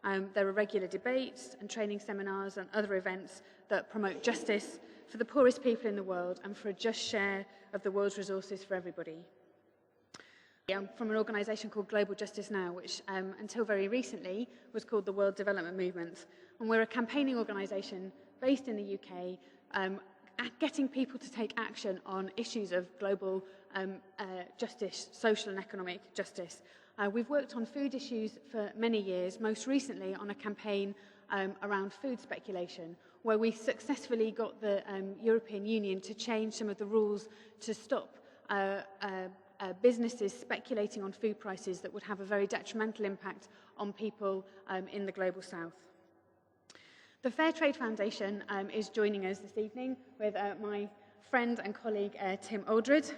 There are regular debates and training seminars and other events that promote justice for the poorest people in the world and for a just share of the world's resources for everybody. I'm from an organisation called Global Justice Now, which until very recently was called the World Development Movement. And we're a campaigning organisation based in the UK, getting people to take action on issues of global justice, social and economic justice. We've worked on food issues for many years, most recently on a campaign around food speculation, where we successfully got the European Union to change some of the rules to stop businesses speculating on food prices that would have a very detrimental impact on people in the global south. The Fairtrade Foundation is joining us this evening with my friend and colleague Tim Eldred.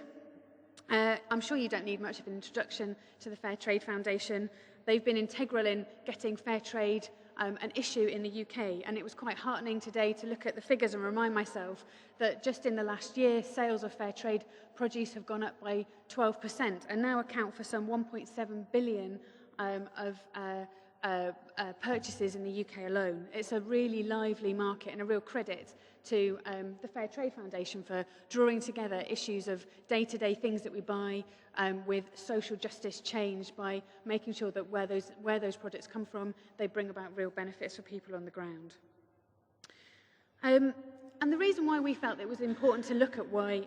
I'm sure you don't need much of an introduction to the Fairtrade Foundation. They've been integral in getting fair trade an issue in the UK, and it was quite heartening today to look at the figures and remind myself that just in the last year, sales of fair trade produce have gone up by 12% and now account for some 1.7 billion of purchases in the UK alone. It's a really lively market and a real credit to the Fairtrade Foundation for drawing together issues of day-to-day things that we buy with social justice change by making sure that where those products come from, they bring about real benefits for people on the ground. And the reason why we felt it was important to look at why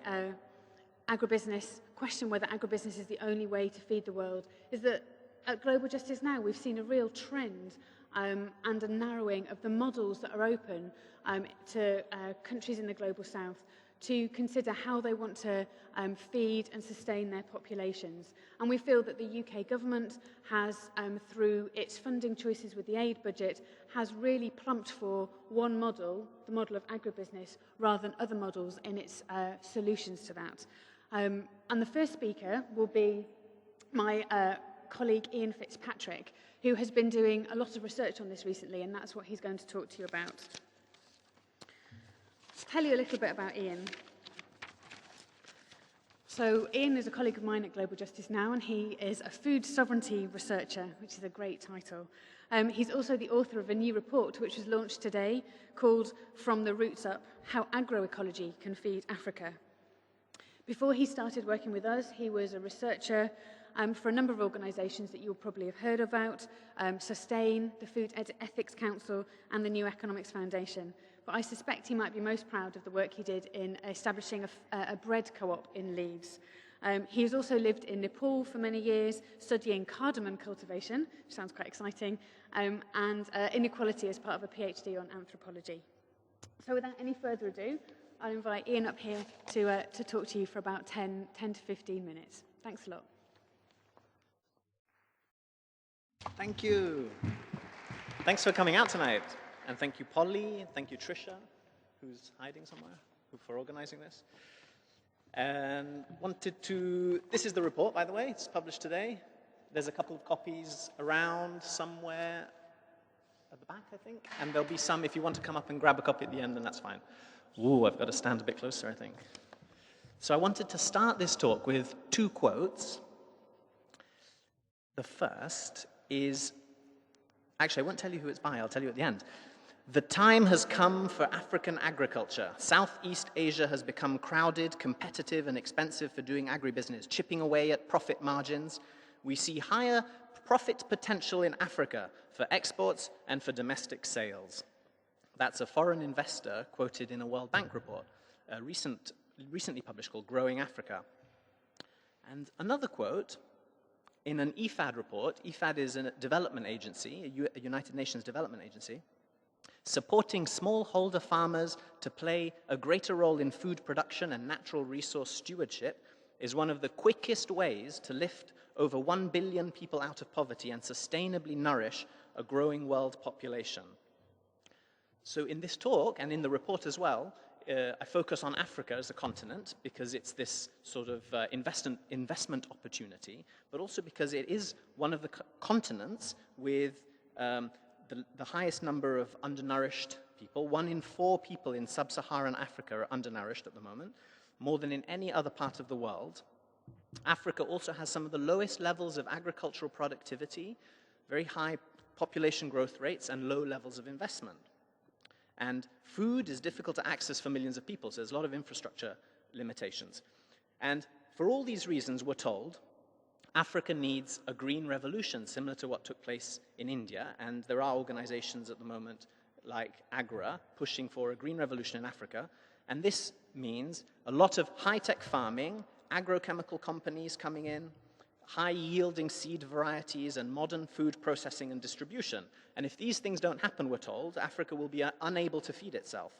question whether agribusiness is the only way to feed the world is that at Global Justice Now, we've seen a real trend and a narrowing of the models that are open to countries in the global south to consider how they want to feed and sustain their populations. And we feel that the UK government has, through its funding choices with the aid budget, has really plumped for one model, the model of agribusiness, rather than other models in its solutions to that. And the first speaker will be my colleague Ian Fitzpatrick, who has been doing a lot of research on this recently, and that's what he's going to talk to you about. To tell you a little bit about Ian. So Ian is a colleague of mine at Global Justice Now, and he is a food sovereignty researcher, which is a great title. He's also the author of a new report, which was launched today, called From the Roots Up, How Agroecology Can Feed Africa. Before he started working with us, he was a researcher for a number of organisations that you'll probably have heard about, Sustain, the Food Ethics Council, and the New Economics Foundation. But I suspect he might be most proud of the work he did in establishing a bread co-op in Leeds. He has also lived in Nepal for many years, studying cardamom cultivation, which sounds quite exciting, and inequality as part of a PhD on anthropology. So without any further ado, I'll invite Ian up here to talk to you for about 10 to 15 minutes. Thanks a lot. Thank you. Thanks for coming out tonight. And thank you, Polly, and thank you, Trisha, who's hiding somewhere, for organizing this. And this is the report, by the way. It's published today. There's a couple of copies around somewhere at the back, I think. And there'll be some, if you want to come up and grab a copy at the end, then that's fine. Ooh, I've got to stand a bit closer, I think. So I wanted to start this talk with two quotes. The first is, actually, I won't tell you who it's by, I'll tell you at the end. The time has come for African agriculture. Southeast Asia has become crowded, competitive, and expensive for doing agribusiness, chipping away at profit margins. We see higher profit potential in Africa for exports and for domestic sales. That's a foreign investor quoted in a World Bank report, recently published, called Growing Africa. And another quote, in an IFAD report. IFAD is a development agency, a United Nations development agency, supporting smallholder farmers to play a greater role in food production and natural resource stewardship is one of the quickest ways to lift over 1 billion people out of poverty and sustainably nourish a growing world population. So in this talk, and in the report as well, I focus on Africa as a continent because it's this sort of investment opportunity, but also because it is one of the continents with the highest number of undernourished people. 1 in 4 people in sub-Saharan Africa are undernourished at the moment, more than in any other part of the world. Africa also has some of the lowest levels of agricultural productivity, very high population growth rates, and low levels of investment. And food is difficult to access for millions of people, so there's a lot of infrastructure limitations. And for all these reasons, we're told, Africa needs a green revolution, similar to what took place in India, and there are organizations at the moment like AGRA pushing for a green revolution in Africa, and this means a lot of high-tech farming, agrochemical companies coming in, high-yielding seed varieties, and modern food processing and distribution. And if these things don't happen, we're told, Africa will be unable to feed itself.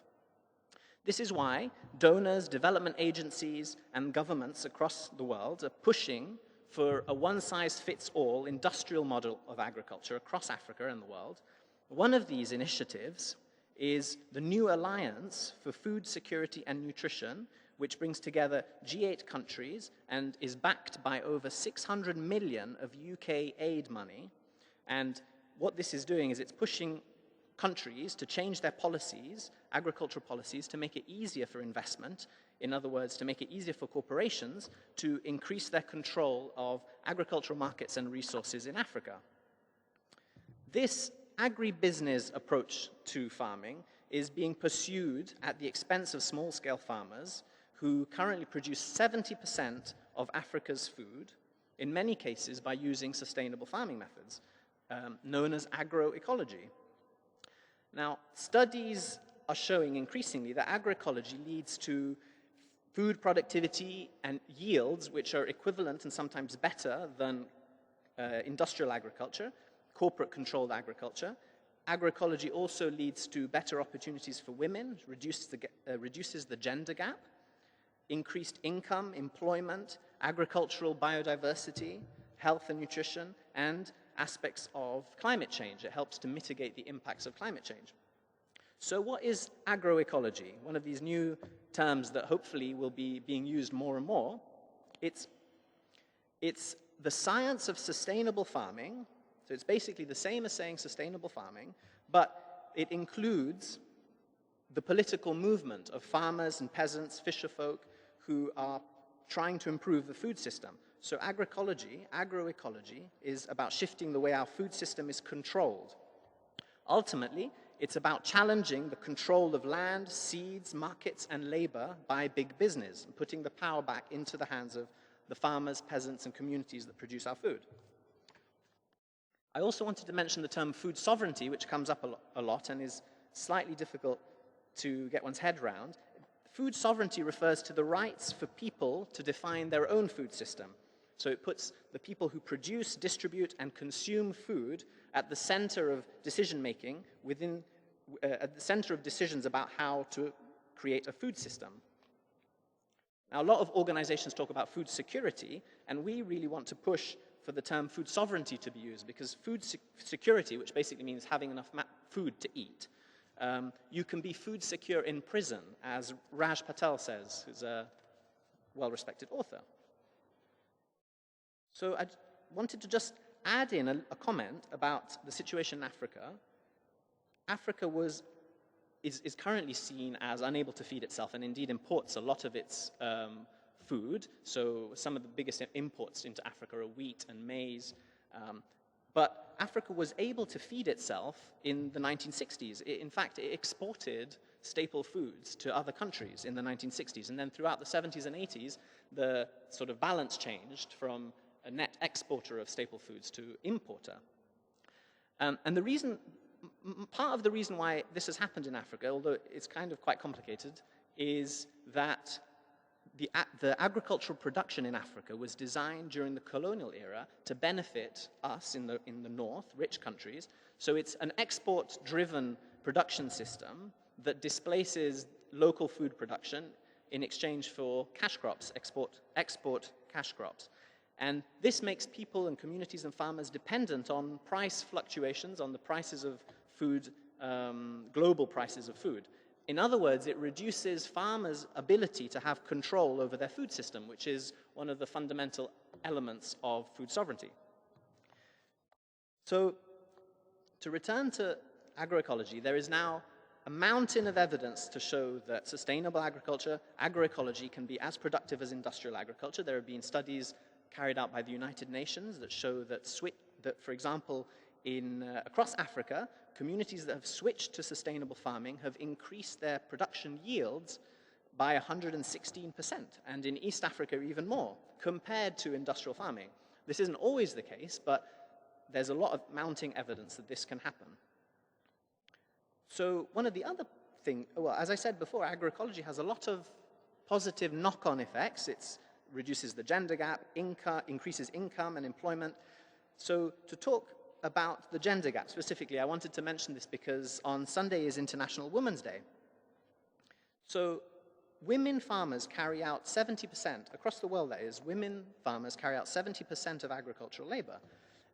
This is why donors, development agencies, and governments across the world are pushing for a one-size-fits-all industrial model of agriculture across Africa and the world. One of these initiatives is the New Alliance for Food Security and Nutrition, which brings together G8 countries and is backed by over 600 million of UK aid money. And what this is doing is it's pushing countries to change their policies, agricultural policies, to make it easier for investment. In other words, to make it easier for corporations to increase their control of agricultural markets and resources in Africa. This agribusiness approach to farming is being pursued at the expense of small-scale farmers who currently produce 70% of Africa's food, in many cases by using sustainable farming methods, known as agroecology. Now, studies are showing increasingly that agroecology leads to food productivity and yields which are equivalent and sometimes better than industrial agriculture, corporate-controlled agriculture. Agroecology also leads to better opportunities for women, reduces the gender gap, increased income, employment, agricultural biodiversity, health and nutrition, and aspects of climate change. It helps to mitigate the impacts of climate change. So what is agroecology? One of these new terms that hopefully will be being used more and more. It's the science of sustainable farming. So it's basically the same as saying sustainable farming, but it includes the political movement of farmers and peasants, fisherfolk, who are trying to improve the food system. So agroecology is about shifting the way our food system is controlled. Ultimately, it's about challenging the control of land, seeds, markets, and labor by big business, and putting the power back into the hands of the farmers, peasants, and communities that produce our food. I also wanted to mention the term food sovereignty, which comes up a lot and is slightly difficult to get one's head around. Food sovereignty refers to the rights for people to define their own food system. So it puts the people who produce, distribute, and consume food at the center of decision-making, at the center of decisions about how to create a food system. Now, a lot of organizations talk about food security, and we really want to push for the term food sovereignty to be used, because food security, which basically means having enough food to eat, you can be food secure in prison, as Raj Patel says, who's a well-respected author. So I wanted to just add in a comment about the situation in Africa. Africa is currently seen as unable to feed itself, and indeed imports a lot of its food. So some of the biggest imports into Africa are wheat and maize. But Africa was able to feed itself in the 1960s. In fact, it exported staple foods to other countries in the 1960s. And then throughout the 70s and 80s, the sort of balance changed from a net exporter of staple foods to importer. And the reason, part of the reason why this has happened in Africa, although it's kind of quite complicated, is that the agricultural production in Africa was designed during the colonial era to benefit us in the north, rich countries. So it's an export-driven production system that displaces local food production in exchange for cash crops, export cash crops. And this makes people and communities and farmers dependent on price fluctuations, on the prices of food, global prices of food. In other words, it reduces farmers' ability to have control over their food system, which is one of the fundamental elements of food sovereignty. So, to return to agroecology, there is now a mountain of evidence to show that sustainable agriculture, agroecology, can be as productive as industrial agriculture. There have been studies carried out by the United Nations that show that, for example, across Africa, communities that have switched to sustainable farming have increased their production yields by 116%, and in East Africa even more, compared to industrial farming. This isn't always the case, but there's a lot of mounting evidence that this can happen. So one of the other things, well, as I said before, agroecology has a lot of positive knock-on effects. It reduces the gender gap, increases income and employment. So to talk about the gender gap specifically, I wanted to mention this because on Sunday is International Women's Day. So women farmers carry out 70%, across the world that is, women farmers carry out 70% of agricultural labor.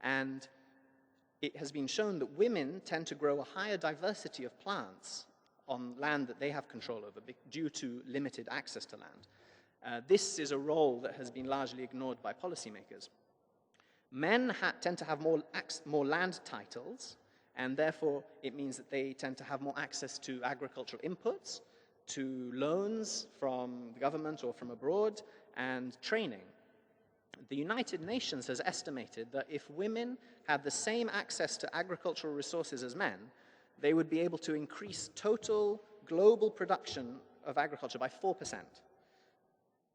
And it has been shown that women tend to grow a higher diversity of plants on land that they have control over due to limited access to land. This is a role that has been largely ignored by policymakers. Men tend to have more land titles, and therefore it means that they tend to have more access to agricultural inputs, to loans from the government or from abroad, and training. The United Nations has estimated that if women had the same access to agricultural resources as men, they would be able to increase total global production of agriculture by 4%.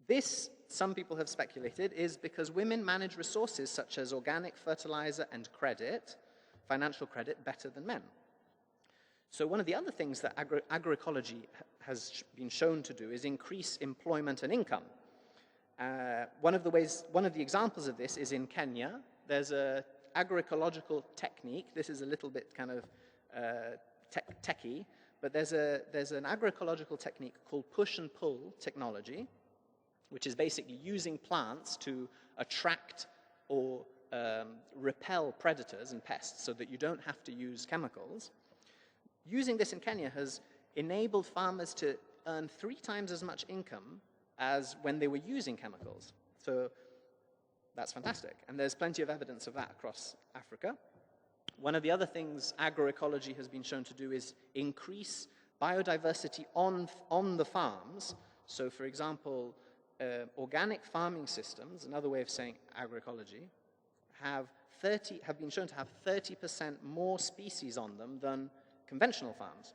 This, some people have speculated, is because women manage resources such as organic fertilizer and credit, financial credit, better than men. So one of the other things that agroecology has been shown to do is increase employment and income. One of the examples of this is in Kenya. There's an agroecological technique. This is a little bit kind of techie, but there's an agroecological technique called push and pull technology, which is basically using plants to attract or repel predators and pests so that you don't have to use chemicals. Using this in Kenya has enabled farmers to earn 3 times as much income as when they were using chemicals. So that's fantastic. And there's plenty of evidence of that across Africa. One of the other things agroecology has been shown to do is increase biodiversity on the farms. So for example, organic farming systems, another way of saying agroecology, have been shown to have 30% more species on them than conventional farms.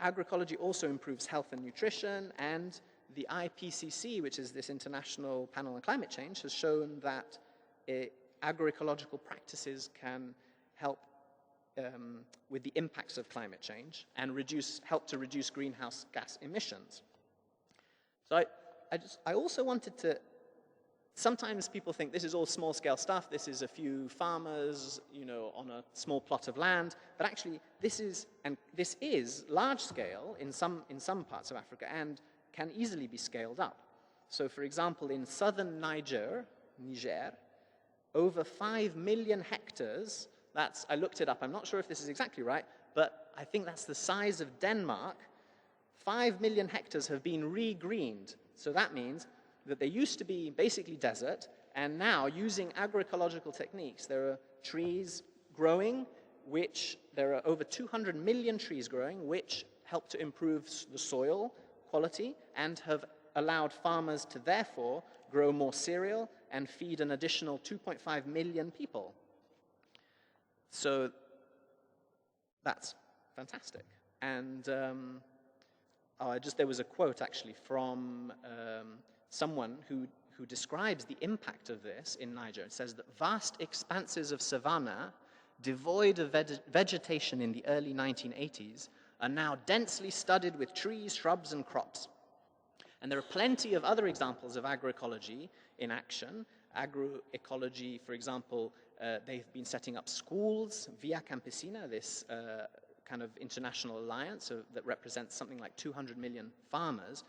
Agroecology also improves health and nutrition, and the IPCC, which is this International Panel on Climate Change, has shown that agroecological practices can help with the impacts of climate change and help to reduce greenhouse gas emissions. So I also wanted to, sometimes people think this is all small-scale stuff, this is a few farmers, on a small plot of land, but actually this is large-scale in some parts of Africa and can easily be scaled up. So for example, in southern Niger, over 5 million hectares, I looked it up, I'm not sure if this is exactly right, but I think that's the size of Denmark. 5 million hectares have been re-greened. So that means that they used to be basically desert, and now using agroecological techniques, there are trees growing, there are over 200 million trees growing, which help to improve the soil quality and have allowed farmers to therefore grow more cereal and feed an additional 2.5 million people. So that's fantastic. And there was a quote actually from someone who describes the impact of this in Niger. It says that vast expanses of savanna, devoid of vegetation in the early 1980s, are now densely studded with trees, shrubs, and crops. And there are plenty of other examples of agroecology in action. Agroecology, for example, they've been setting up schools, Via Campesina, this kind of international alliance that represents something like 200 million farmers.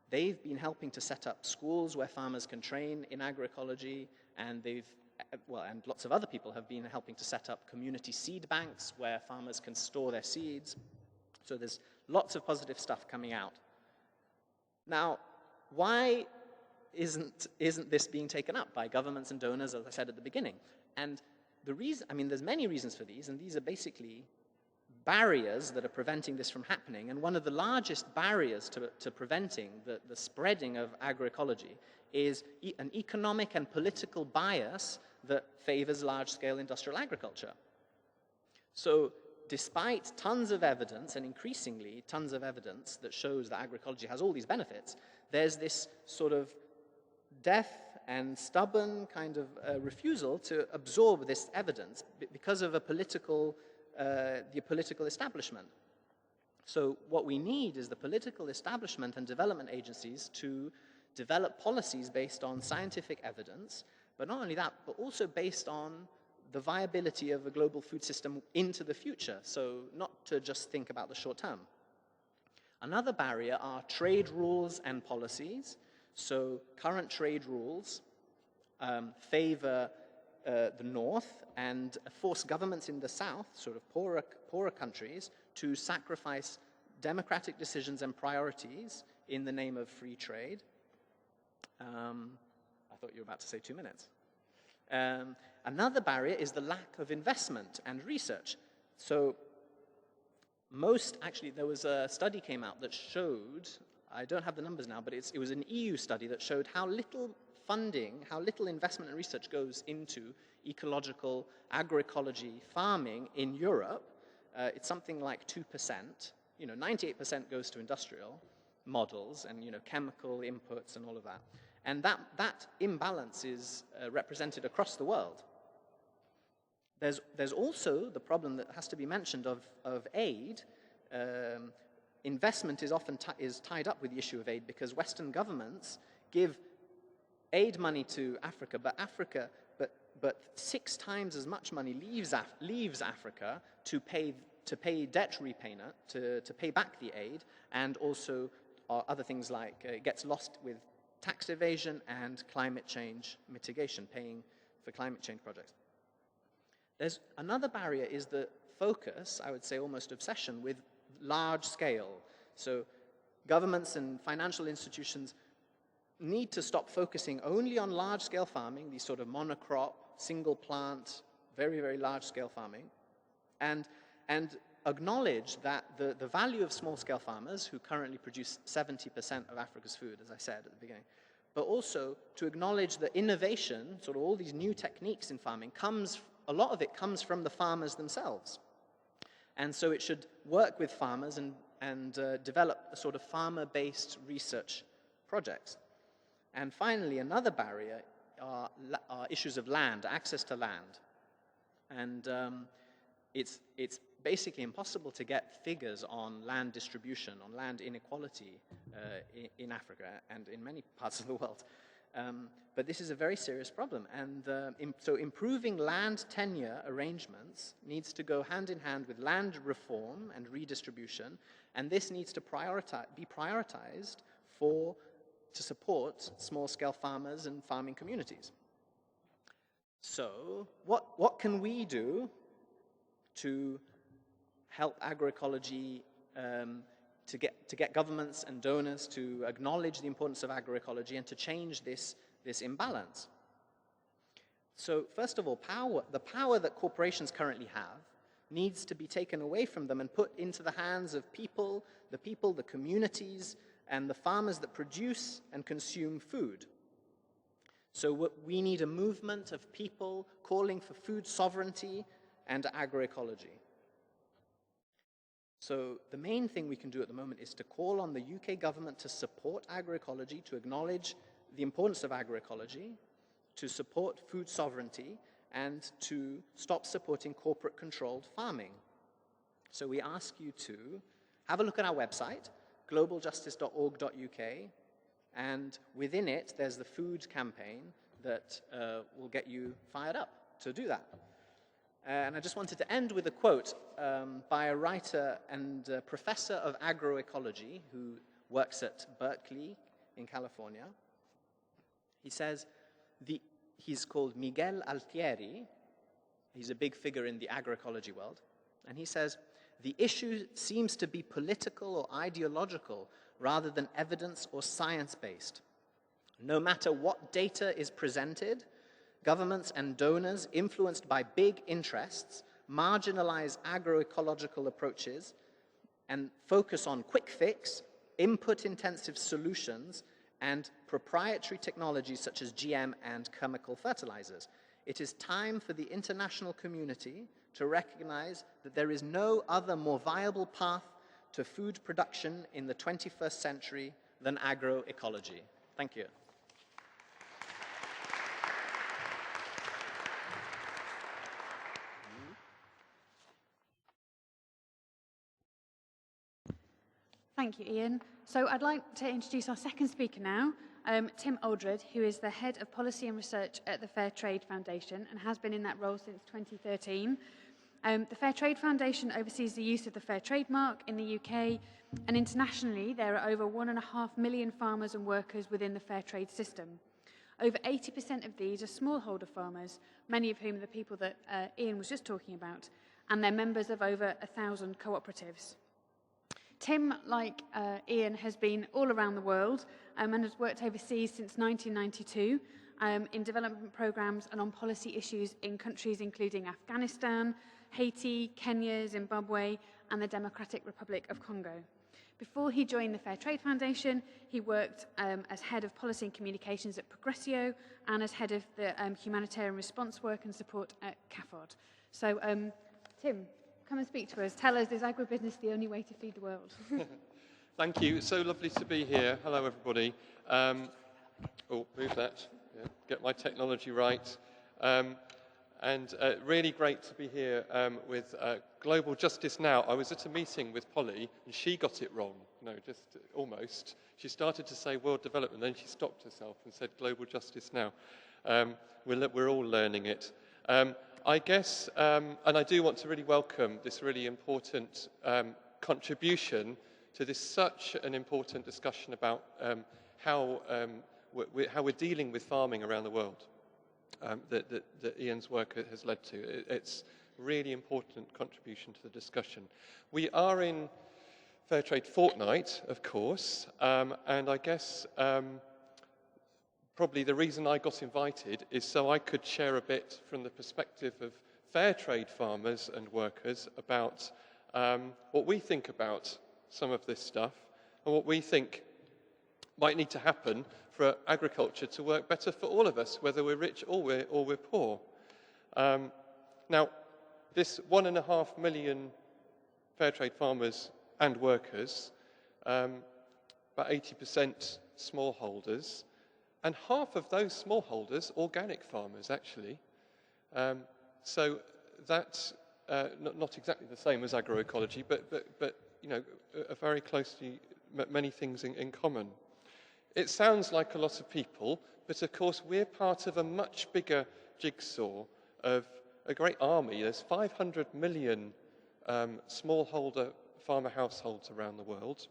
They've been helping to set up schools where farmers can train in agroecology, and and lots of other people have been helping to set up community seed banks where farmers can store their seeds. So there's lots of positive stuff coming out. Now, why isn't this being taken up by governments and donors, as I said at the beginning? And the reason, there's many reasons for these, and these are basically barriers that are preventing this from happening. And one of the largest barriers to preventing the spreading of agroecology is an economic and political bias that favors large-scale industrial agriculture. So despite tons of evidence, and increasingly tons of evidence that shows that agroecology has all these benefits, there's this sort of deaf and stubborn kind of refusal to absorb this evidence because of the political establishment. So what we need is the political establishment and development agencies to develop policies based on scientific evidence, but not only that, but also based on the viability of a global food system into the future, so not to just think about the short term. Another barrier are trade rules and policies. So current trade rules favor the north and force governments in the south, sort of poorer countries, to sacrifice democratic decisions and priorities in the name of free trade. I thought you were about to say 2 minutes. Another barrier is the lack of investment and research. So actually there was a study came out that showed, I don't have the numbers now, but it was an EU study that showed how little funding, how little investment and research goes into ecological agroecology farming in Europe. It's something like 2%. 98% goes to industrial models and chemical inputs and all of that. And that imbalance is represented across the world. There's also the problem that has to be mentioned of aid. Investment is often tied up with the issue of aid because Western governments give aid money to Africa, but 6 times as much money leaves Africa to pay debt repayment, to pay back the aid, and also other things like it gets lost with tax evasion and climate change mitigation, paying for climate change projects. There's another barrier is the focus, I would say almost obsession, with large scale. So governments and financial institutions need to stop focusing only on large scale farming, these sort of monocrop, single plant, very, very large scale farming, and acknowledge that the value of small scale farmers, who currently produce 70% of Africa's food, as I said at the beginning, but also to acknowledge that innovation, sort of all these new techniques in farming, a lot of it comes from the farmers themselves. And so it should work with farmers and develop a sort of farmer-based research projects. And finally, another barrier are issues of land, access to land. And it's basically impossible to get figures on land distribution, on land inequality in Africa and in many parts of the world. But this is a very serious problem. And so improving land tenure arrangements needs to go hand in hand with land reform and redistribution. And this needs to be prioritized to support small-scale farmers and farming communities. So what can we do to help agroecology, to get governments and donors to acknowledge the importance of agroecology and to change this imbalance? So first of all, the power that corporations currently have needs to be taken away from them and put into the hands of the communities, and the farmers that produce and consume food. So we need a movement of people calling for food sovereignty and agroecology. So the main thing we can do at the moment is to call on the UK government to support agroecology, to acknowledge the importance of agroecology, to support food sovereignty, and to stop supporting corporate-controlled farming. So we ask you to have a look at our website, globaljustice.org.uk, and within it there's the food campaign that will get you fired up to do that. And I just wanted to end with a quote by a writer and professor of agroecology who works at Berkeley in California. He says, he's called Miguel Altieri. He's a big figure in the agroecology world. And he says, the issue seems to be political or ideological rather than evidence or science-based. No matter what data is presented, governments and donors influenced by big interests marginalize agroecological approaches and focus on quick fix, input-intensive solutions, and proprietary technologies such as GM and chemical fertilizers. It is time for the international community to recognize that there is no other more viable path to food production in the 21st century than agroecology. Thank you. Thank you, Ian. So I'd like to introduce our second speaker now, Tim Eldred, who is the Head of Policy and Research at the Fairtrade Foundation and has been in that role since 2013. The Fairtrade Foundation oversees the use of the fair trade mark in the UK, and internationally there are over 1.5 million farmers and workers within the fair trade system. Over 80% of these are smallholder farmers, many of whom are the people that Ian was just talking about, and they're members of over 1,000 cooperatives. Tim, like Ian, has been all around the world and has worked overseas since 1992 in development programs and on policy issues in countries including Afghanistan, Haiti, Kenya, Zimbabwe, and the Democratic Republic of Congo. Before he joined the Fairtrade Foundation, he worked as Head of Policy and Communications at Progressio and as Head of the Humanitarian Response Work and Support at CAFOD. So, Tim, come and speak to us. Tell us, is agribusiness the only way to feed the world? Thank you. It's so lovely to be here. Hello, everybody. Move that. Yeah, get my technology right. And really great to be here with Global Justice Now. I was at a meeting with Polly, and she got it wrong. No, just almost. She started to say world development, then she stopped herself and said Global Justice Now. We're all learning it. I guess, and I do want to really welcome this really important contribution to this such an important discussion about how we're dealing with farming around the world that Ian's work has led to. It's really important contribution to the discussion. We are in Fairtrade Fortnight, of course, and I guess probably the reason I got invited is so I could share a bit from the perspective of fair trade farmers and workers about what we think about some of this stuff and what we think might need to happen for agriculture to work better for all of us, whether we're rich or we're poor. Now, this 1.5 million fair trade farmers and workers, about 80% smallholders, and half of those smallholders, organic farmers, actually. So that's not exactly the same as agroecology, but you know, are very closely many things in common. It sounds like a lot of people, but of course we're part of a much bigger jigsaw of a great army. There's 500 million smallholder farmer households around the world,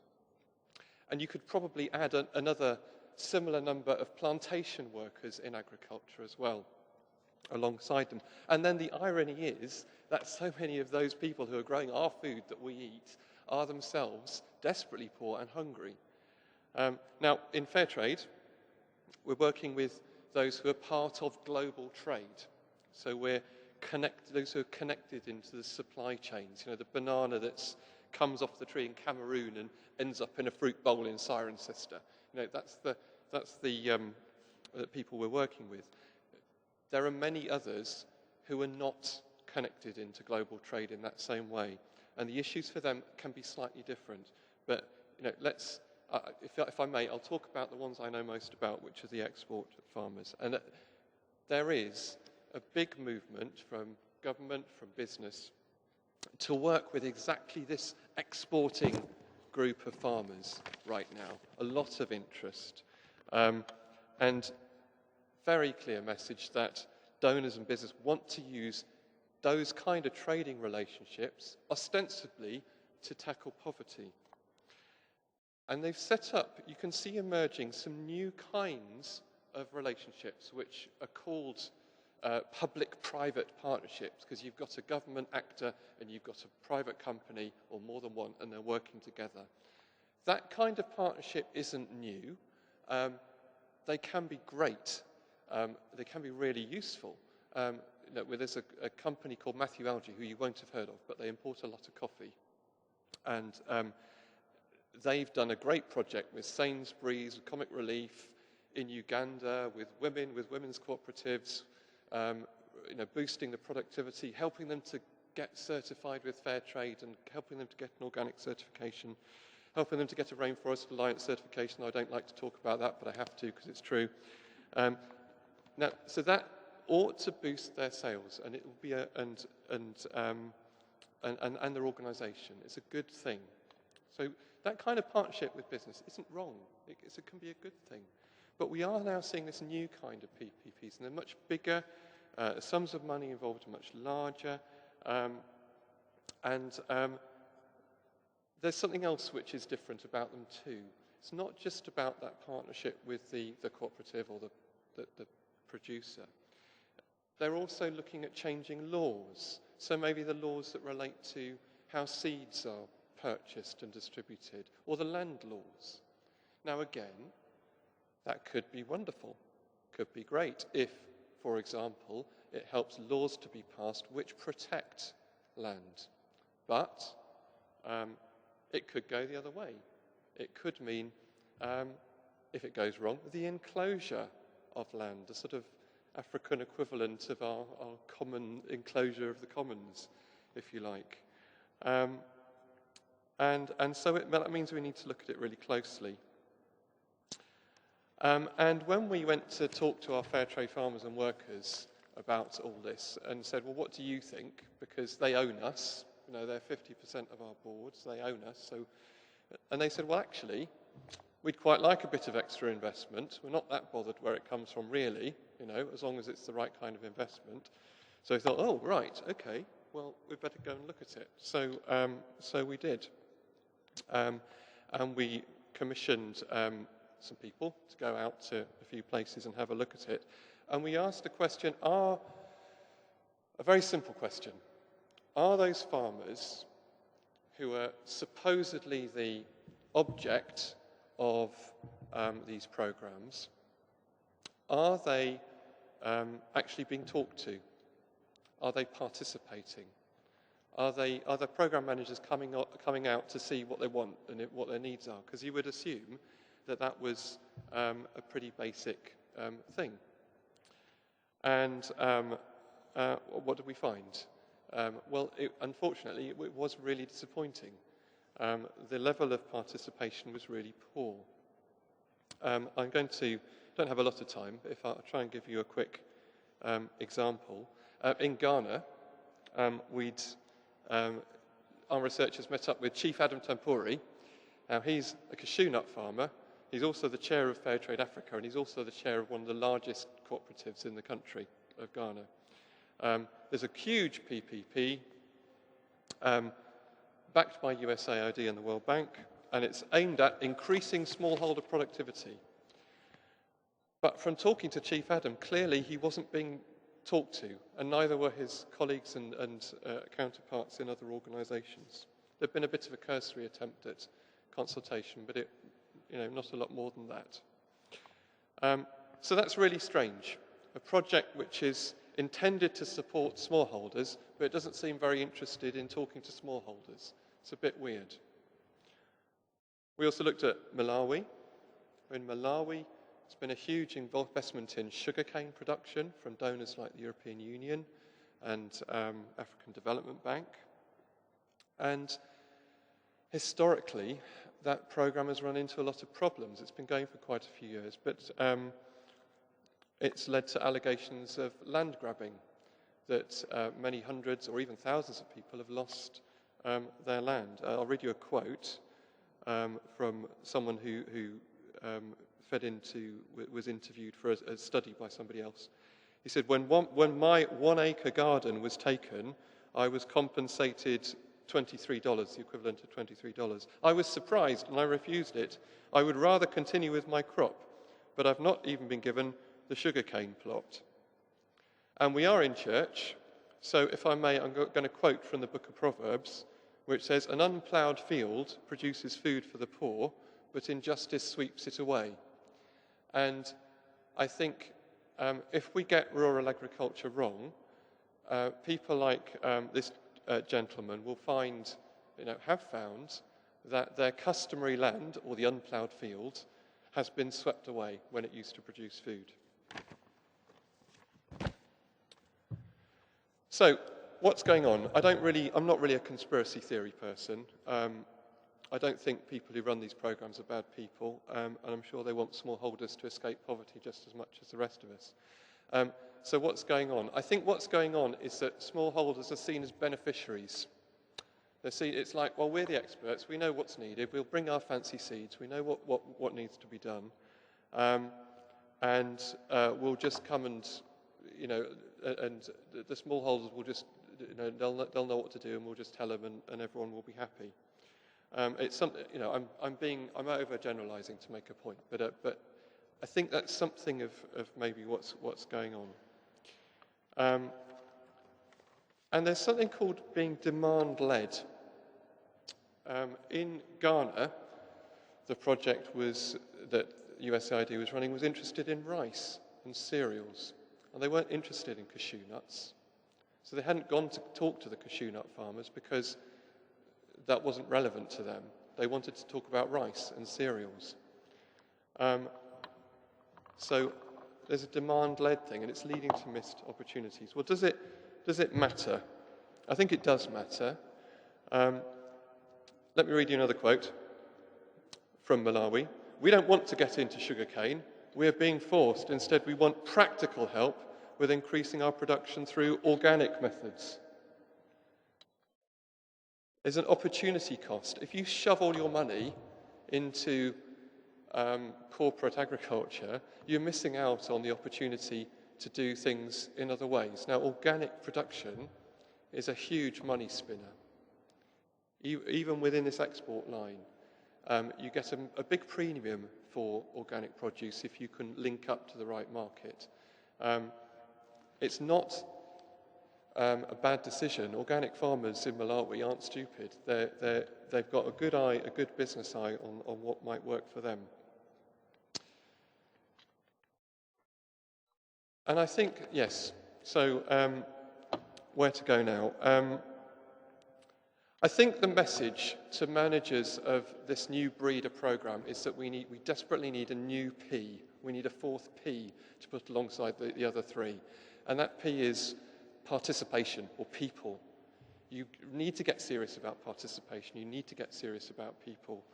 and you could probably add another similar number of plantation workers in agriculture as well, alongside them. And then the irony is that so many of those people who are growing our food that we eat are themselves desperately poor and hungry. Now, in Fairtrade, we're working with those who are part of global trade. So we're those who are connected into the supply chains. You know, the banana that comes off the tree in Cameroon and ends up in a fruit bowl in Cirencester. You know, that's the people we're working with. There are many others who are not connected into global trade in that same way, and the issues for them can be slightly different. But you know, if I may, I'll talk about the ones I know most about, which are the export farmers. And there is a big movement from government, from business, to work with exactly this exporting group of farmers right now. A lot of interest. And very clear message that donors and business want to use those kind of trading relationships ostensibly to tackle poverty. And they've set up, you can see emerging, some new kinds of relationships which are called public-private partnerships, because you've got a government actor and you've got a private company or more than one, and they're working together. That kind of partnership isn't new. They can be great. They can be really useful. There's a company called Matthew Algae, who you won't have heard of, but they import a lot of coffee. And they've done a great project with Sainsbury's, with Comic Relief in Uganda, with women's cooperatives, boosting the productivity, helping them to get certified with Fairtrade and helping them to get an organic certification, helping them to get a Rainforest Alliance certification. I don't like to talk about that, but I have to because it's true. So that ought to boost their sales, and it will be and their organisation. It's a good thing. So that kind of partnership with business isn't wrong. It can be a good thing. But we are now seeing this new kind of PPPs, and they're much bigger. The sums of money involved are much larger. There's something else which is different about them too. It's not just about that partnership with the cooperative or the producer. They're also looking at changing laws. So maybe the laws that relate to how seeds are purchased and distributed, or the land laws. Now again, that could be wonderful, could be great if, for example, it helps laws to be passed which protect land. But it could go the other way. It could mean, if it goes wrong, the enclosure of land, the sort of African equivalent of our common enclosure of the commons, if you like. And so that means we need to look at it really closely. And when we went to talk to our Fairtrade farmers and workers about all this and said, well, what do you think? Because they own us, they're 50% of our boards, they own us. And they said, well, actually, we'd quite like a bit of extra investment. We're not that bothered where it comes from, really, as long as it's the right kind of investment. So we thought, oh, right, okay, well, we'd better go and look at it. So we did. And we commissioned some people to go out to a few places and have a look at it. And we asked a very simple question. Are those farmers who are supposedly the object of these programs, are they actually being talked to? Are they participating? Are the program managers coming out to see what they want and what their needs are? Because you would assume that was a pretty basic thing. And what did we find? Unfortunately, it was really disappointing. The level of participation was really poor. Don't have a lot of time, but if I'll try and give you a quick example. In Ghana, our researchers met up with Chief Adam Tampuri. Now, he's a cashew nut farmer. He's also the chair of Fairtrade Africa, and he's also the chair of one of the largest cooperatives in the country of Ghana. There's a huge PPP backed by USAID and the World Bank, and it's aimed at increasing smallholder productivity. But from talking to Chief Adam, clearly he wasn't being talked to, and neither were his colleagues and counterparts in other organisations. There'd been a bit of a cursory attempt at consultation, but not a lot more than that. So that's really strange. A project which is intended to support smallholders, but it doesn't seem very interested in talking to smallholders. It's a bit weird. We also looked at Malawi. In Malawi, there's been a huge investment in sugarcane production from donors like the European Union and African Development Bank. And historically, that program has run into a lot of problems. It's been going for quite a few years, but it's led to allegations of land grabbing, that many hundreds or even thousands of people have lost their land. I'll read you a quote from someone who was interviewed for a study by somebody else. He said, when my 1 acre garden was taken, I was compensated $23, the equivalent of $23. I was surprised and I refused it. I would rather continue with my crop, but I've not even been given the sugarcane plot. And we are in church, so if I may, I'm going to quote from the book of Proverbs, which says, an unploughed field produces food for the poor, but injustice sweeps it away. And I think if we get rural agriculture wrong, people like this gentleman will have found that their customary land, or the unploughed field, has been swept away when it used to produce food. So, what's going on? I'm not really a conspiracy theory person. I don't think people who run these programs are bad people, and I'm sure they want smallholders to escape poverty just as much as the rest of us. So what's going on? I think what's going on is that smallholders are seen as beneficiaries. It's like, well, we're the experts, we know what's needed, we'll bring our fancy seeds, we know what needs to be done, and we'll just come and the smallholders will just, they'll know what to do, and we'll just tell them, and everyone will be happy. It's something, I'm overgeneralizing to make a point, but I think that's something of maybe what's going on. And there's something called being demand-led. In Ghana, the project that USAID was running was interested in rice and cereals, and they weren't interested in cashew nuts. So they hadn't gone to talk to the cashew nut farmers because that wasn't relevant to them. They wanted to talk about rice and cereals. So there's a demand-led thing, and it's leading to missed opportunities. Well, does it matter? I think it does matter. Let me read you another quote from Malawi. "We don't want to get into sugarcane. We're being forced. Instead, we want practical help with increasing our production through organic methods." There's an opportunity cost. If you shove all your money into corporate agriculture, you're missing out on the opportunity to do things in other ways. Now, organic production is a huge money spinner. Even within this export line, you get a big premium for organic produce if you can link up to the right market. It's not a bad decision. Organic farmers in Malawi aren't stupid. They've got a good business eye on what might work for them. And I think, yes, so where to go now? I think the message to managers of this new breeder program is that we desperately need a new P. We need a fourth P to put alongside the other three. And that P is participation, or people. You need to get serious about participation. You need to get serious about people.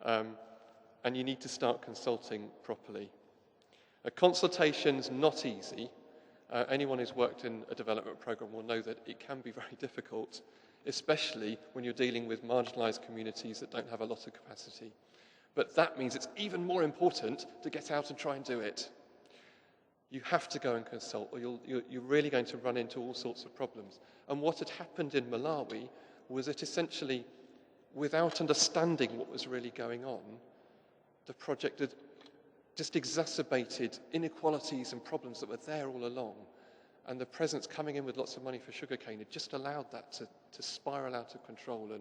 And you need to start consulting properly. A consultation's not easy. Anyone who's worked in a development program will know that it can be very difficult, especially when you're dealing with marginalized communities that don't have a lot of capacity. But that means it's even more important to get out and try and do it. You have to go and consult, or you're really going to run into all sorts of problems. And what had happened in Malawi was that essentially, without understanding what was really going on, the project had just exacerbated inequalities and problems that were there all along. And the presidents coming in with lots of money for sugarcane had just allowed that to spiral out of control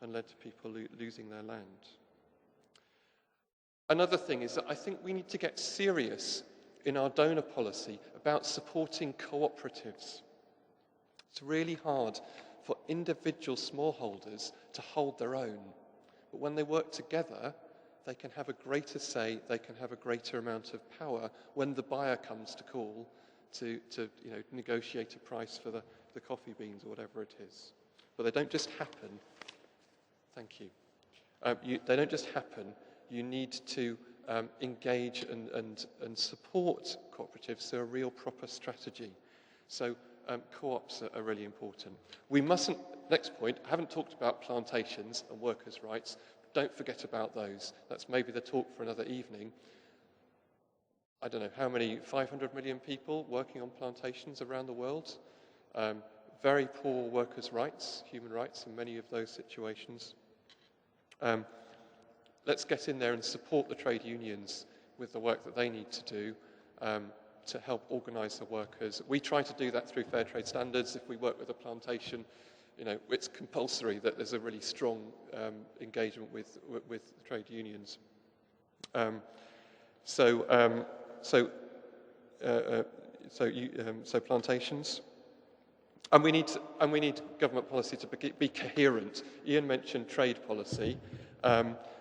and led to people losing their land. Another thing is that I think we need to get serious in our donor policy about supporting cooperatives. It's really hard for individual smallholders to hold their own. But when they work together, they can have a greater say, they can have a greater amount of power when the buyer comes to call to negotiate a price for the coffee beans or whatever it is. But they don't just happen. Thank you. They don't just happen. You need to engage and support cooperatives through a real proper strategy. So co-ops are really important. We mustn't, next point, I haven't talked about plantations and workers' rights. Don't forget about those. That's maybe the talk for another evening. I don't know how many, 500 million people working on plantations around the world. Very poor workers' rights, human rights in many of those situations. Let's get in there and support the trade unions with the work that they need to do to help organise the workers. We try to do that through Fairtrade standards. If we work with a plantation, it's compulsory that there's a really strong engagement with trade unions. So plantations, and we need government policy to be coherent. Ian mentioned trade policy.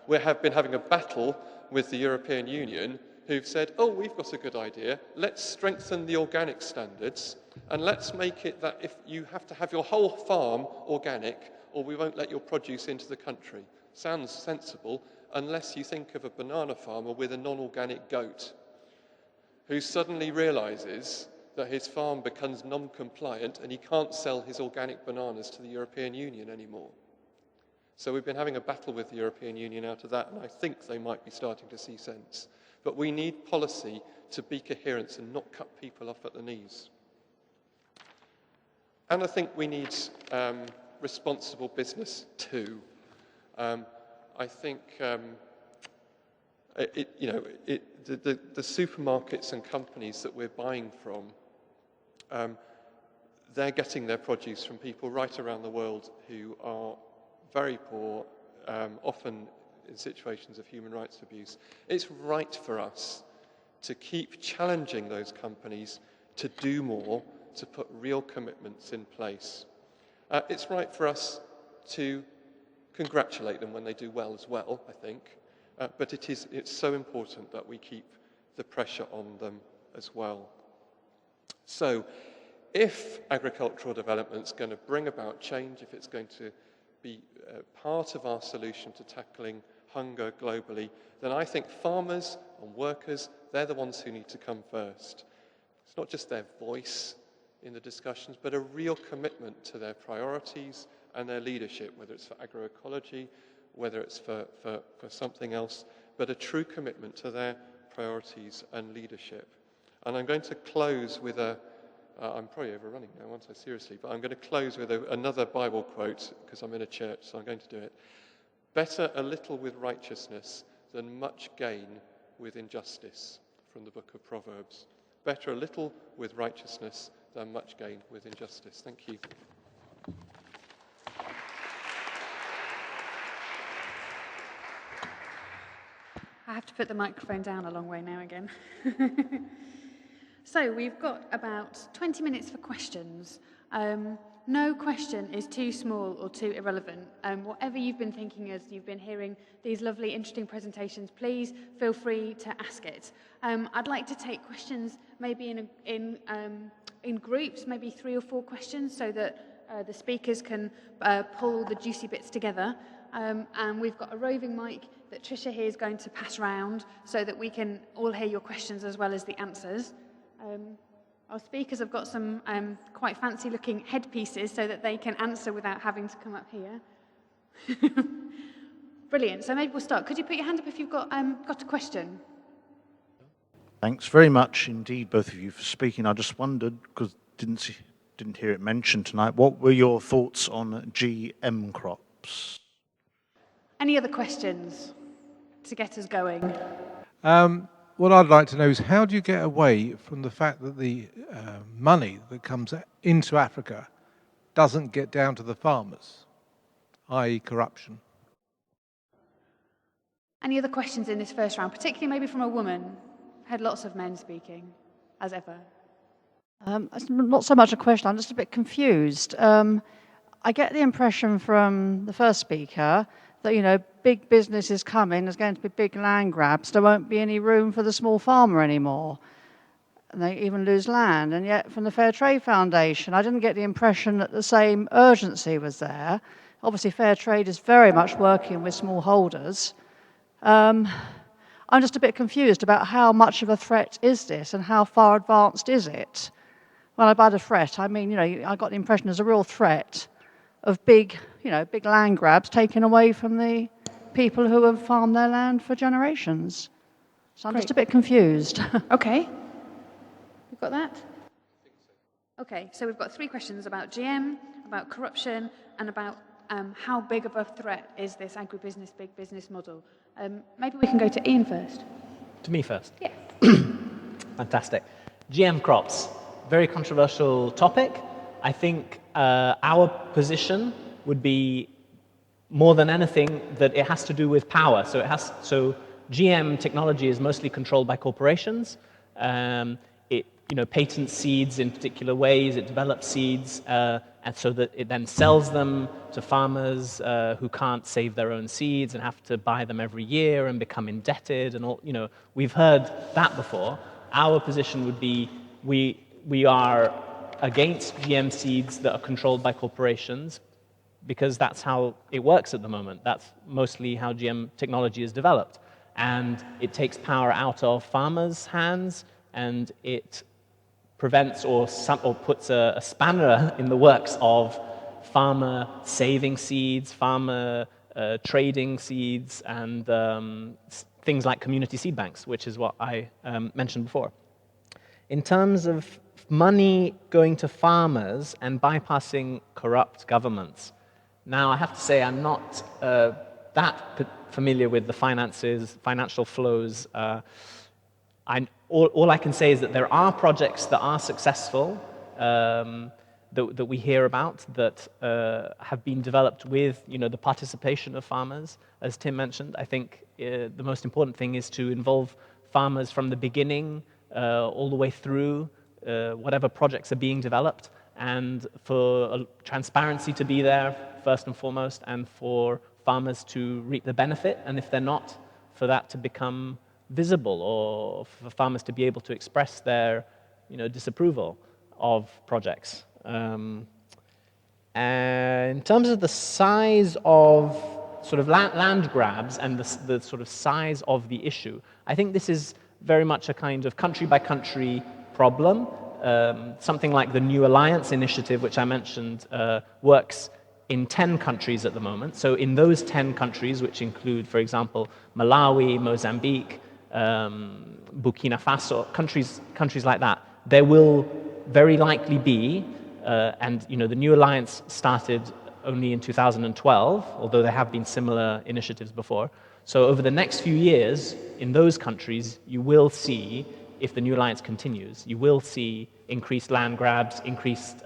We have been having a battle with the European Union, who've said, "Oh, we've got a good idea. Let's strengthen the organic standards, And let's make it that if you have to have your whole farm organic, or we won't let your produce into the country. Sounds sensible, unless you think of a banana farmer with a non-organic goat who suddenly realises that his farm becomes non-compliant and he can't sell his organic bananas to the European Union anymore. So we've been having a battle with the European Union out of that, and I think they might be starting to see sense. But we need policy to be coherent and not cut people off at the knees. And I think we need responsible business too. I think the supermarkets and companies that we're buying from, they're getting their produce from people right around the world who are very poor, often in situations of human rights abuse. It's right for us to keep challenging those companies to do more, to put real commitments in place. It's right for us to congratulate them when they do well as well, I think, but it's so important that we keep the pressure on them as well. So, if agricultural development is going to bring about change, if it's going to be part of our solution to tackling hunger globally, then I think farmers and workers, they're the ones who need to come first. It's not just their voice in the discussions, but a real commitment to their priorities and their leadership, whether it's for agroecology, whether it's for something else, but a true commitment to their priorities and leadership. And I'm going to close with I'm probably overrunning now, aren't I, seriously, but I'm going to close with another Bible quote, because I'm in a church, so I'm going to do it. Better a little with righteousness than much gain with injustice, from the book of Proverbs. Better a little with righteousness than much gain with injustice. Thank you. I have to put the microphone down a long way now again. So we've got about 20 minutes for questions. No question is too small or too irrelevant. Whatever you've been thinking as you've been hearing these lovely, interesting presentations, please feel free to ask it. I'd like to take questions maybe in groups, maybe 3 or 4 questions, so that the speakers can pull the juicy bits together. And we've got a roving mic that Tricia here is going to pass around so that we can all hear your questions as well as the answers. Our speakers have got some quite fancy-looking headpieces so that they can answer without having to come up here. Brilliant. So maybe we'll start. Could you put your hand up if you've got a question? Thanks very much indeed, both of you, for speaking. I just wondered, because didn't hear it mentioned tonight, what were your thoughts on GM crops? Any other questions to get us going? What I'd like to know is, how do you get away from the fact that the money that comes into Africa doesn't get down to the farmers, i.e. corruption? Any other questions in this first round, particularly maybe from a woman? Had lots of men speaking, as ever. It's not so much a question, I'm just a bit confused. I get the impression from the first speaker that, big business is coming, there's going to be big land grabs, there won't be any room for the small farmer anymore. And they even lose land. And yet from the Fairtrade Foundation, I didn't get the impression that the same urgency was there. Obviously Fairtrade is very much working with smallholders. I'm just a bit confused about how much of a threat is this and how far advanced is it? When I by the threat, I mean, I got the impression there's a real threat of big land grabs taken away from the people who have farmed their land for generations. So I'm just a bit confused. Okay. We've got that? Okay, so we've got 3 questions about GM, about corruption, and about how big of a threat is this agribusiness, big business model. Maybe we can go to Ian first. To me first? Yeah. Fantastic. GM crops, very controversial topic. I think our position would be, more than anything, that it has to do with power. So GM technology is mostly controlled by corporations. It patents seeds in particular ways. It develops seeds, and so that it then sells them to farmers who can't save their own seeds and have to buy them every year and become indebted and all. We've heard that before. Our position would be we are against GM seeds that are controlled by corporations, because that's how it works at the moment. That's mostly how GM technology is developed. And it takes power out of farmers' hands, and it prevents or puts a spanner in the works of farmer saving seeds, farmer trading seeds, and things like community seed banks, which is what I mentioned before. In terms of money going to farmers and bypassing corrupt governments, now I have to say I'm not that familiar with the financial flows. All I can say is that there are projects that are successful that we hear about that have been developed with the participation of farmers, as Tim mentioned. I think the most important thing is to involve farmers from the beginning all the way through whatever projects are being developed, and for transparency to be there first and foremost, and for farmers to reap the benefit, and if they're not, for that to become visible, or for farmers to be able to express their disapproval of projects. And in terms of the size of sort of land grabs and the sort of size of the issue, I think this is very much a kind of country-by-country problem. Something like the New Alliance initiative, which I mentioned, works in 10 countries at the moment. So in those 10 countries, which include, for example, Malawi, Mozambique, Burkina Faso, countries like that, there will very likely be, and the New Alliance started only in 2012, although there have been similar initiatives before. So over the next few years, in those countries, you will see, if the New Alliance continues, you will see increased land grabs, increased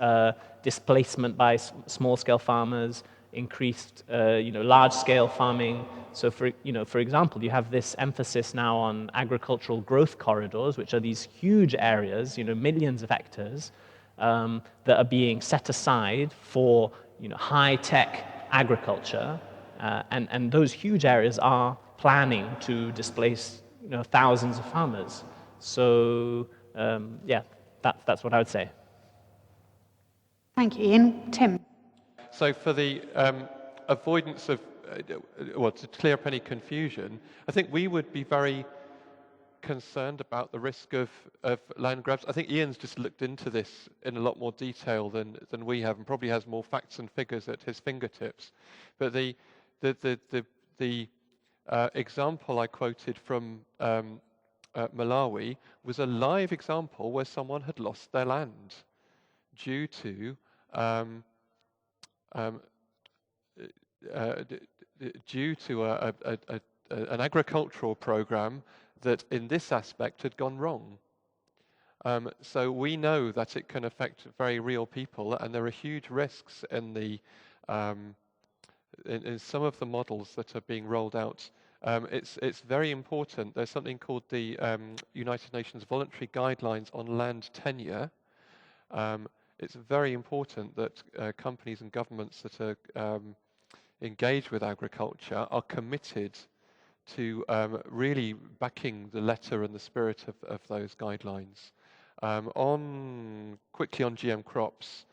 displacement by small-scale farmers, increased large-scale farming. So for example, you have this emphasis now on agricultural growth corridors, which are these huge areas, millions of hectares, that are being set aside for high-tech agriculture, and those huge areas are planning to displace thousands of farmers. So yeah, that's what I would say. Thank you, Ian. Tim. So for the avoidance of, to clear up any confusion, I think we would be very concerned about the risk of land grabs. I think Ian's just looked into this in a lot more detail than we have, and probably has more facts and figures at his fingertips. But the example I quoted from Malawi was a live example where someone had lost their land due to an agricultural program that in this aspect had gone wrong. So we know that it can affect very real people, and there are huge risks in in some of the models that are being rolled out. It's very important. There's something called the United Nations Voluntary Guidelines on Land Tenure. It's very important that companies and governments that are engaged with agriculture are committed to really backing the letter and the spirit of those guidelines. Quickly on GM crops,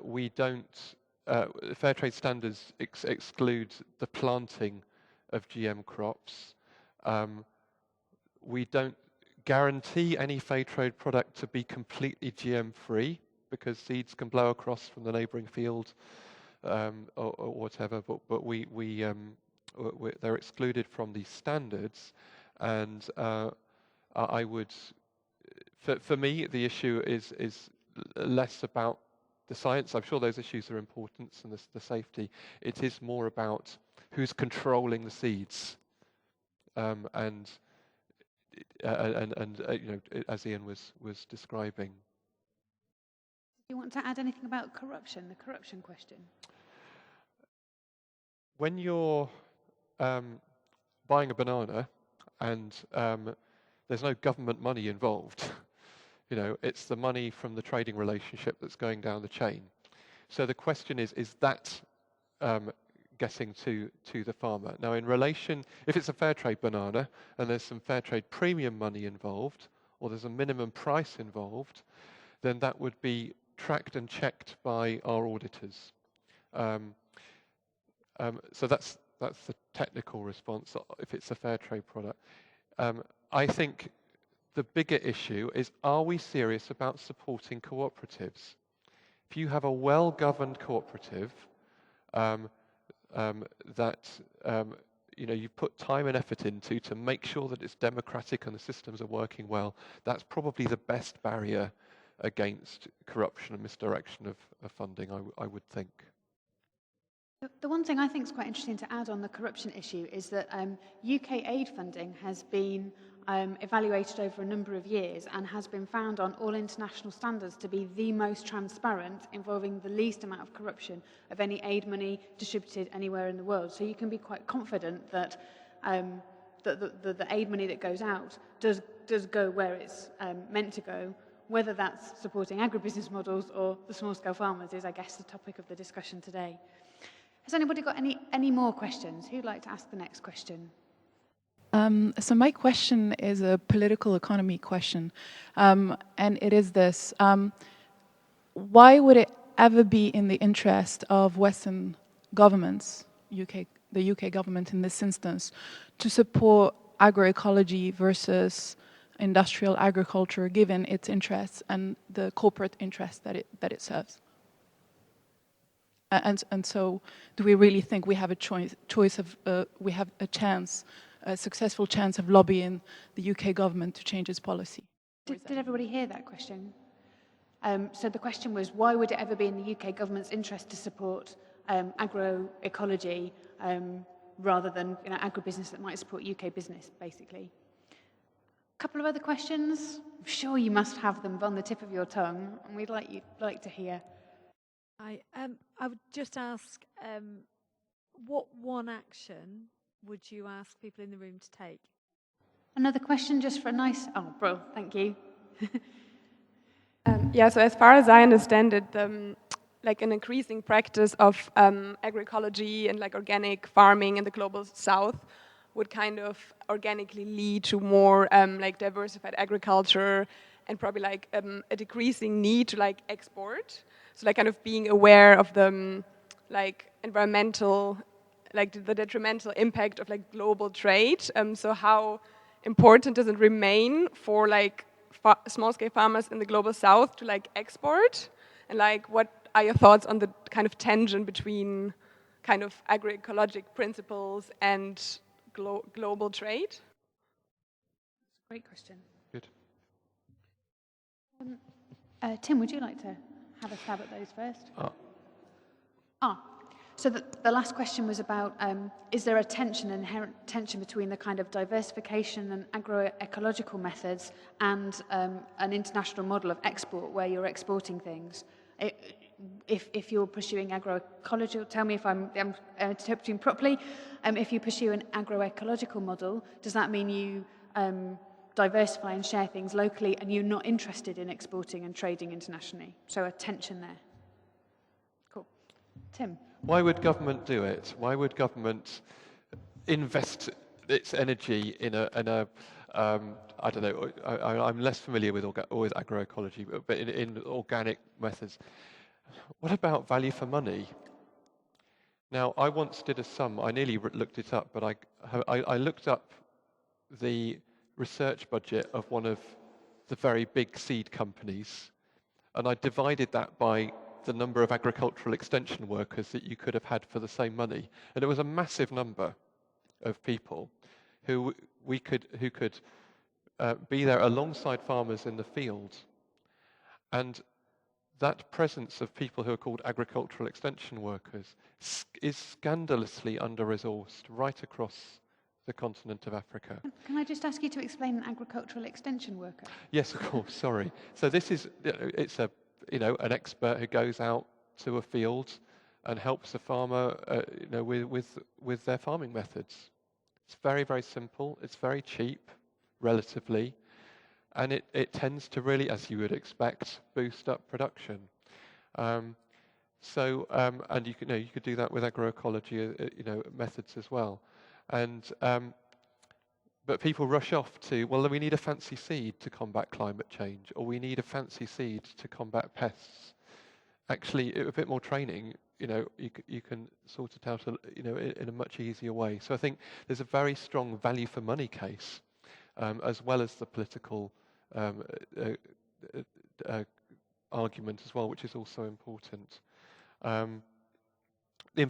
we don't, Fairtrade standards exclude the planting of GM crops. We don't guarantee any Fairtrade product to be completely GM free, because seeds can blow across from the neighboring field or whatever, but they're excluded from these standards. And I would, for me, the issue is less about the science. I'm sure those issues are important, and the safety. It is more about who's controlling the seeds, and as Ian was describing. Do you want to add anything about corruption, the corruption question? When you're buying a banana and there's no government money involved, it's the money from the trading relationship that's going down the chain. So the question is that getting to the farmer? Now, in relation, if it's a fair trade banana and there's some fair trade premium money involved, or there's a minimum price involved, then that would be tracked and checked by our auditors. So that's the technical response if it's a fair trade product. I think the bigger issue is, are we serious about supporting cooperatives? If you have a well-governed cooperative that you put time and effort into to make sure that it's democratic and the systems are working well, that's probably the best barrier against corruption and misdirection of funding, I would think. The one thing I think is quite interesting to add on the corruption issue is that UK aid funding has been evaluated over a number of years and has been found on all international standards to be the most transparent, involving the least amount of corruption of any aid money distributed anywhere in the world. So you can be quite confident that the aid money that goes out does go where it's meant to go. Whether that's supporting agribusiness models or the small-scale farmers is, I guess, the topic of the discussion today. Has anybody got any more questions? Who'd like to ask the next question? So my question is a political economy question, and it is this. Why would it ever be in the interest of Western governments, the UK government in this instance, to support agroecology versus industrial agriculture, given its interests and the corporate interests that it serves? And so, do we really think we have we have a successful chance of lobbying the UK government to change its policy? Did everybody hear that question? So the question was, why would it ever be in the UK government's interest to support agroecology rather than agribusiness that might support UK business, basically? A couple of other questions. I'm sure you must have them on the tip of your tongue, and we'd like to hear. I would just ask, what one action would you ask people in the room to take? Another question just for a nice... Oh, bro, thank you. Yeah, so as far as I understand it, like an increasing practice of agroecology and like organic farming in the global south would kind of organically lead to more like diversified agriculture and probably like a decreasing need to like export. So like kind of being aware of the like environmental, like the detrimental impact of like global trade. So how important does it remain for like small-scale farmers in the global south to like export? And like what are your thoughts on the kind of tension between kind of agroecologic principles and global trade? Great question. Good. Tim, would you like to have a stab at those first? So the last question was about, is there an inherent tension between the kind of diversification and agroecological methods and an international model of export where you're exporting things? If you're pursuing agroecology, tell me if I'm interpreting properly. If you pursue an agroecological model, does that mean you diversify and share things locally and you're not interested in exporting and trading internationally? So a tension there. Cool. Tim? Why would government do it? Why would government invest its energy in a I don't know, I'm less familiar with agroecology, but in organic methods. What about value for money? Now, I once did a sum, I nearly looked it up, but I looked up the research budget of one of the very big seed companies, and I divided that by the number of agricultural extension workers that you could have had for the same money. And it was a massive number of people who could be there alongside farmers in the field. And that presence of people who are called agricultural extension workers is scandalously under-resourced right across the continent of Africa. Can I just ask you to explain an agricultural extension worker? Yes, of course, sorry. So this is, it's an expert who goes out to a field and helps a farmer with their farming methods. It's very, very simple. It's very cheap, relatively, and it tends to really, as you would expect, boost up production. And you could do that with agroecology, methods as well. And but people rush off to, well, we need a fancy seed to combat climate change, or we need a fancy seed to combat pests. Actually, a bit more training, you can sort it out, in a much easier way. So I think there's a very strong value for money case, as well as the political argument as well, which is also important. The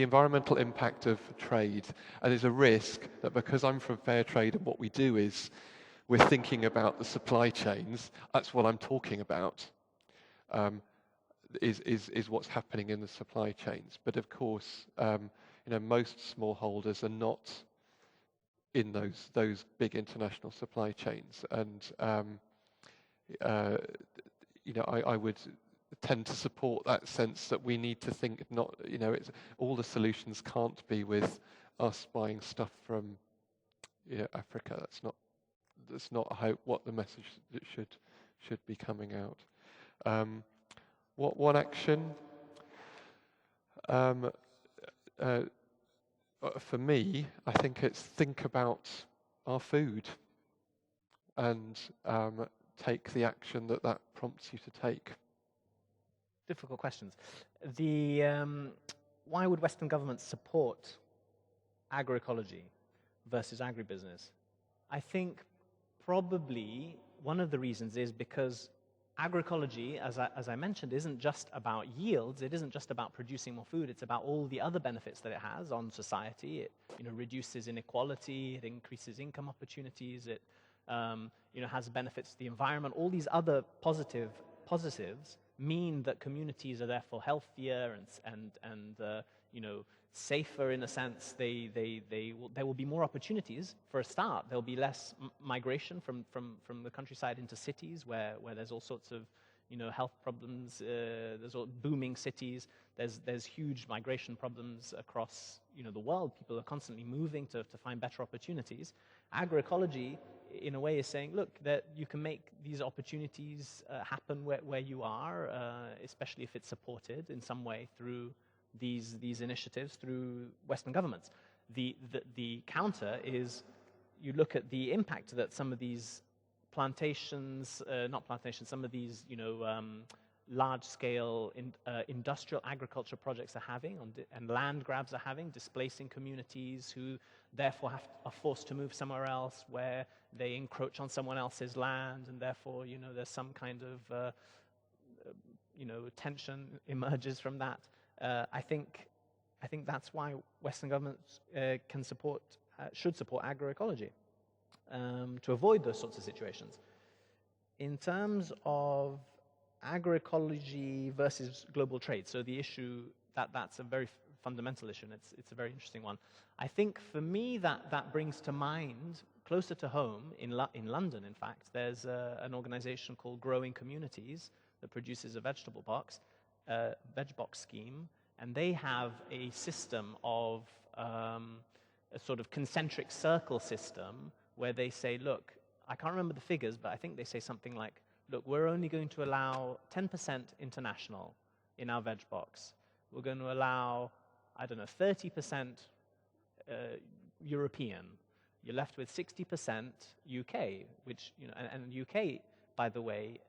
environmental impact of trade, and there's a risk that because I'm from Fairtrade and what we do is we're thinking about the supply chains, that's what I'm talking about, is what's happening in the supply chains. But of course, most smallholders are not in those big international supply chains, and I would tend to support that sense that we need to think all the solutions can't be with us buying stuff from Africa. That's not what the message that should be coming out. What one action? For me, I think it's think about our food and take the action that prompts you to take. Difficult questions. Why would Western governments support agroecology versus agribusiness? I think probably one of the reasons is because agroecology, as I mentioned, isn't just about yields. It isn't just about producing more food. It's about all the other benefits that it has on society. It reduces inequality. It increases income opportunities. It has benefits to the environment. All these other positives mean that communities are therefore healthier and safer in a sense. There will be more opportunities for a start. There'll be less migration from the countryside into cities where there's all sorts of health problems. There's booming cities. There's huge migration problems across the world. People are constantly moving to find better opportunities. Agroecology, in a way, is saying, look, that you can make these opportunities happen where you are, especially if it's supported in some way through these initiatives, through Western governments. The counter is you look at the impact that some of these some of these large-scale industrial agriculture projects are having and land grabs are having, displacing communities who therefore are forced to move somewhere else where they encroach on someone else's land, and therefore there's some kind of tension emerges from that. I think that's why Western governments should support agroecology to avoid those sorts of situations. In terms of agroecology versus global trade, so the issue that's a very fundamental issue, and it's a very interesting one. I think for me that brings to mind, closer to home, in London, in fact, there's an organization called Growing Communities that produces a vegetable box, veg box scheme, and they have a system of a sort of concentric circle system where they say, look, I can't remember the figures, but I think they say something like, look, we're only going to allow 10% international in our veg box. We're going to allow, 30% European. You're left with 60% UK, which, and UK, by the way,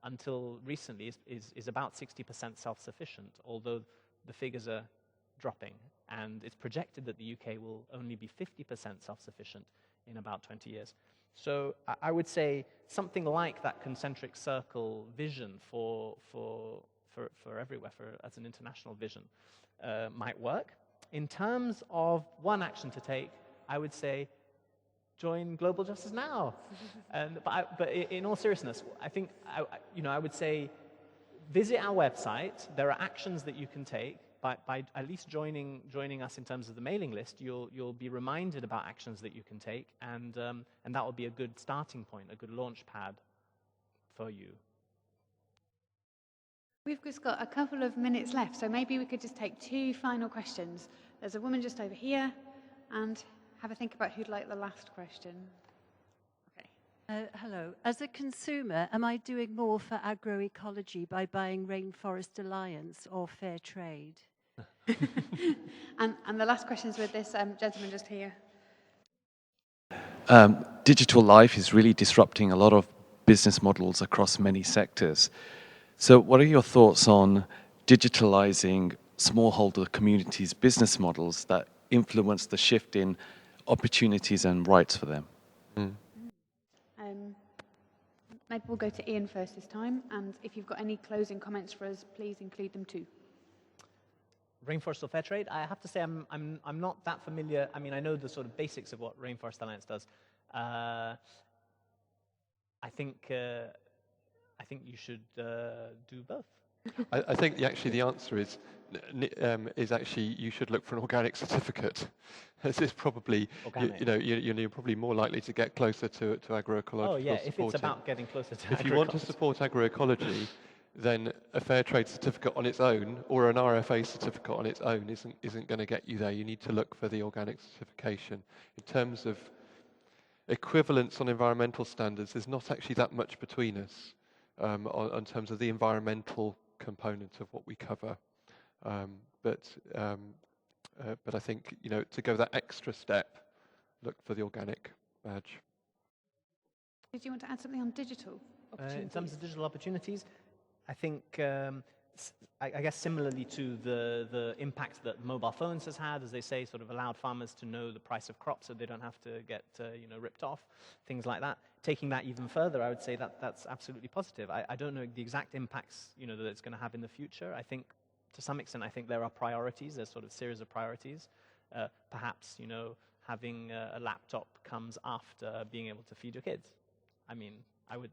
until recently is about 60% self-sufficient, although the figures are dropping. And it's projected that the UK will only be 50% self-sufficient in about 20 years. So I would say something like that concentric circle vision for everywhere, as an international vision, might work. In terms of one action to take, I would say join Global Justice now. But in all seriousness, I think I would say visit our website. There are actions that you can take. By at least joining us in terms of the mailing list, you'll be reminded about actions that you can take, and that will be a good starting point, a good launch pad for you. We've just got a couple of minutes left, so maybe we could just take two final questions. There's a woman just over here, and have a think about who'd like the last question. Hello. As a consumer, am I doing more for agroecology by buying Rainforest Alliance or Fairtrade? And the last question is with this gentleman just here. Digital life is really disrupting a lot of business models across many sectors. So what are your thoughts on digitalizing smallholder communities' business models that influence the shift in opportunities and rights for them? Maybe we'll go to Ian first this time, and if you've got any closing comments for us, please include them too. Rainforest or Fairtrade? I have to say I'm not that familiar. I mean, I know the sort of basics of what Rainforest Alliance does. I think you should do both. I think actually the answer is actually you should look for an organic certificate. This is probably you're probably more likely to get closer to agroecology. Oh yeah, if it's about getting closer to if you want to support agroecology, then a fair trade certificate on its own or an RFA certificate on its own isn't going to get you there. You need to look for the organic certification. In terms of equivalence on environmental standards, there's not actually that much between us in terms of the environmental component of what we cover. But I think to go that extra step, look for the organic badge. Did you want to add something on digital opportunities? In terms of digital opportunities, I think, I guess similarly to the impact that mobile phones has had, as they say, sort of allowed farmers to know the price of crops so they don't have to get ripped off, things like that. Taking that even further, I would say that's absolutely positive. I don't know the exact impacts that it's going to have in the future. I think to some extent, I think there are priorities. There's sort of series of priorities. Perhaps having a laptop comes after being able to feed your kids. I mean, I would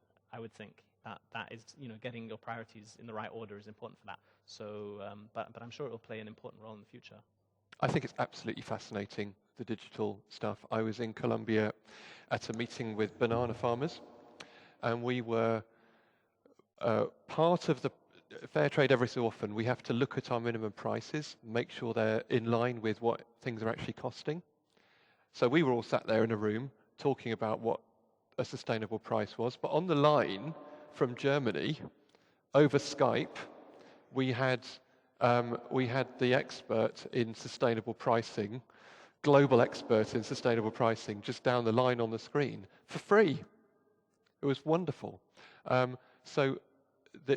think that is, getting your priorities in the right order is important for that. So, but I'm sure it will play an important role in the future. I think it's absolutely fascinating, the digital stuff. I was in Colombia at a meeting with banana farmers, and we were part of the fair trade. Every so often, we have to look at our minimum prices, make sure they're in line with what things are actually costing. So we were all sat there in a room talking about what a sustainable price was, but on the line from Germany, over Skype, we had the expert in sustainable pricing, global expert in sustainable pricing, just down the line on the screen for free. It was wonderful. So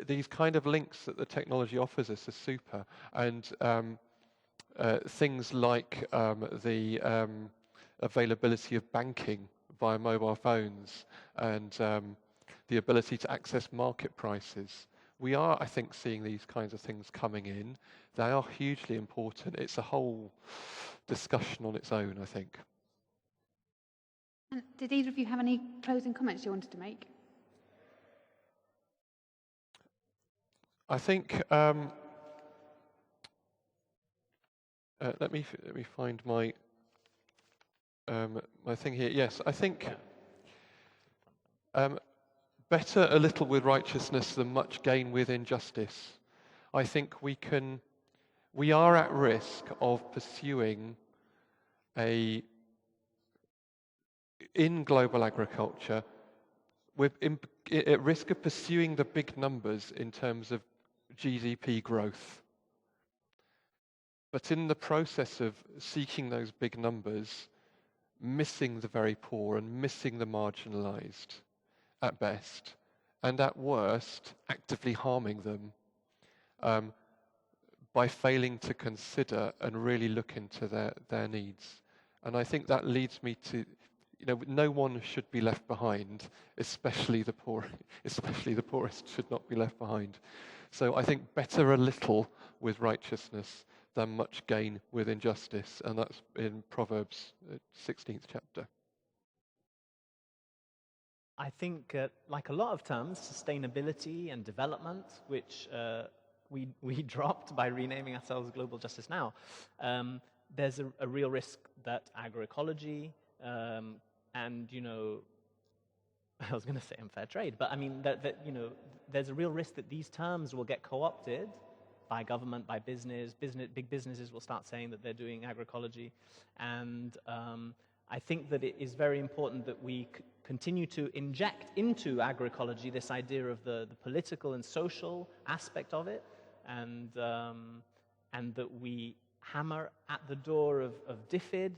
these kind of links that the technology offers us are super, and things like the availability of banking via mobile phones and the ability to access market prices. We are, I think, seeing these kinds of things coming in. They are hugely important. It's a whole discussion on its own, I think. And did either of you have any closing comments you wanted to make? I think let me find my my thing here. Yes, I think better a little with righteousness than much gain with injustice. I think we are at risk of pursuing in global agriculture, we're at risk of pursuing the big numbers in terms of GDP growth. But in the process of seeking those big numbers, missing the very poor and missing the marginalized at best, and at worst, actively harming them by failing to consider and really look into their needs. And I think that leads me to, no one should be left behind, especially the poor, especially the poorest should not be left behind. So I think better a little with righteousness than much gain with injustice, and that's in Proverbs 16th chapter. I think, like a lot of terms, sustainability and development, which we dropped by renaming ourselves Global Justice Now, there's a real risk that agroecology and, I was going to say unfair trade, but I mean, there's a real risk that these terms will get co-opted by government, by business. Big businesses will start saying that they're doing agroecology, and I think that it is very important that we continue to inject into agroecology this idea of the political and social aspect of it, and that we hammer at the door of DFID,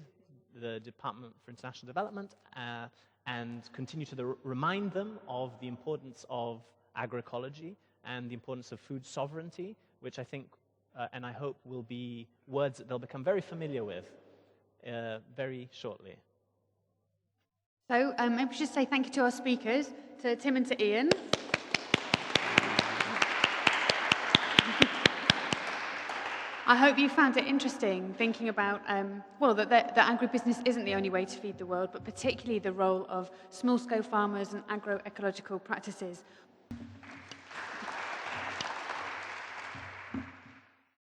the Department for International Development, and continue to remind them of the importance of agroecology and the importance of food sovereignty, which I think and I hope will be words that they'll become very familiar with very shortly. So maybe we should say thank you to our speakers, to Tim and to Ian. I hope you found it interesting thinking about, well, that agribusiness isn't the only way to feed the world, but particularly the role of small-scale farmers and agroecological practices.